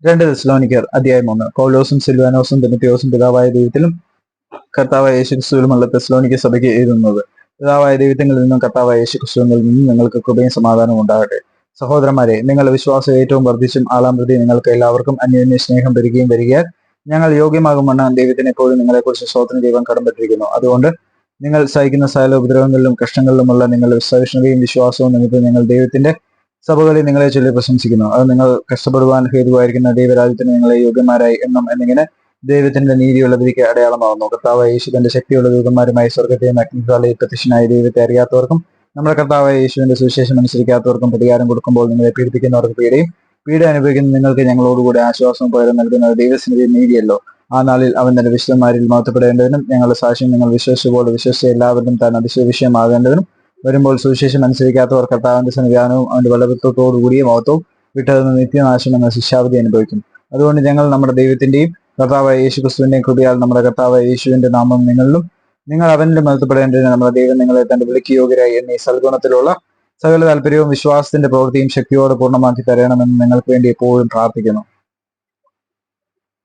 2 തെസ്സലോനിക്കർ അധ്യായം 1. പൗലോസും സിൽവാനോസും തിമോഥെയോസും പിതാവായ ദൈവത്തിലും കർത്താവായ യേശുക്രിസ്തുവിലുമുള്ള തെസ്സലോനിക്ക സഭയ്ക്ക് എഴുതുന്നത്. പിതാവായ ദൈവത്തിൽ നിന്നും കർത്താവായ യേശുക്രിസ്തുവിൽ നിന്നും നിങ്ങൾക്ക് കൃപയും സമാധാനവും ഉണ്ടാകട്ടെ. സഹോദരന്മാരെ, നിങ്ങളുടെ വിശ്വാസം ഏറ്റവും വർദ്ധിച്ചും ആളാമ്പ്രതി നിങ്ങൾക്ക് എല്ലാവർക്കും അന്യോന്യ സ്നേഹം പെരുകുകയും വരികയാൽ ഞങ്ങൾ യോഗ്യമാകുമെന്ന് ദൈവത്തിന് എപ്പോഴും നിങ്ങളെക്കുറിച്ച് സ്തോത്രം ചെയ്യുവാൻ കടപ്പെട്ടിരിക്കുന്നു. അതുകൊണ്ട് നിങ്ങൾ സഹിക്കുന്ന സകല ഉപദ്രവങ്ങളിലും കഷ്ടങ്ങളിലുമുള്ള നിങ്ങളുടെ സഹിഷ്ണുതയും വിശ്വാസവും നിമിത്തം ഞങ്ങൾ ദൈവത്തിന്റെ സഭകളിൽ നിങ്ങളെ ചൊല്ലി പ്രശംസിക്കുന്നു. അത് നിങ്ങൾ കഷ്ടപ്പെടുവാൻ ഹേതുവായിരിക്കുന്ന ദൈവരാജ്യത്തിന് നിങ്ങളെ യോഗ്യന്മാരായി എന്നും എന്നിങ്ങനെ ദൈവത്തിന്റെ നീതിയുള്ള വിധിക്ക് അടയാളമാകുന്നു. കർത്താവായ യേശു തന്റെ ശക്തിയുള്ള ദൂതന്മാരുമായി സ്വർഗത്തെയും അഗ്നിജ്വാലയിൽ പ്രത്യക്ഷനായ ദൈവത്തെ അറിയാത്തവർക്കും നമ്മുടെ കർത്താവായ യേശുവിന്റെ സുവിശേഷം അനുസരിക്കാത്തവർക്കും പ്രതികാരം കൊടുക്കുമ്പോൾ നിങ്ങളെ പീഡിപ്പിക്കുന്നവർക്ക് പീഡ അനുഭവിക്കുന്ന നിങ്ങൾക്ക് ഞങ്ങളോടുകൂടി ആശ്വാസവും പകരം നൽകുന്നത് ദൈവത്തിന്റെ നീതിയല്ലോ. ആ നാളിൽ അവൻ തന്റെ വിശുദ്ധന്മാരിൽ മഹത്വപ്പെടേണ്ടതിനും ഞങ്ങളുടെ സാക്ഷ്യം നിങ്ങൾ വിശ്വസിച്ചപോലെ വിശ്വസിച്ച എല്ലാവരും താൻ അതിശയ വിഷയമാകേണ്ടതിനും വരുമ്പോൾ സുവിശേഷം അനുസരിക്കാത്തവർ കർത്താവിന്റെ സന്നിധാനവും അവന്റെ ബലവത്വത്തോടുകൂടിയ മഹത്വവും വിട്ടതെന്ന് നിത്യനാശം എന്ന ശിക്ഷാവിധി അനുഭവിക്കും. അതുകൊണ്ട് ഞങ്ങൾ നമ്മുടെ ദൈവത്തിന്റെയും കർത്താവായ യേശു ക്രിസ്തുവിന്റെയും കൃപയാൽ നമ്മുടെ കർത്താവായ യേശുവിന്റെ നാമം നിങ്ങളിലും നിങ്ങൾ അവനിലും മഹത്വപ്പെടേണ്ടതിന് നമ്മുടെ ദൈവം നിങ്ങളെ തന്റെ വിളിക്ക് യോഗ്യരായി എന്നീ സൽഗുണത്തിലുള്ള സകല താല്പര്യവും വിശ്വാസത്തിന്റെ പ്രവൃത്തിയും ശക്തിയോടെ പൂർണ്ണമാക്കി തരണമെന്ന് നിങ്ങൾക്ക് വേണ്ടി എപ്പോഴും പ്രാർത്ഥിക്കുന്നു.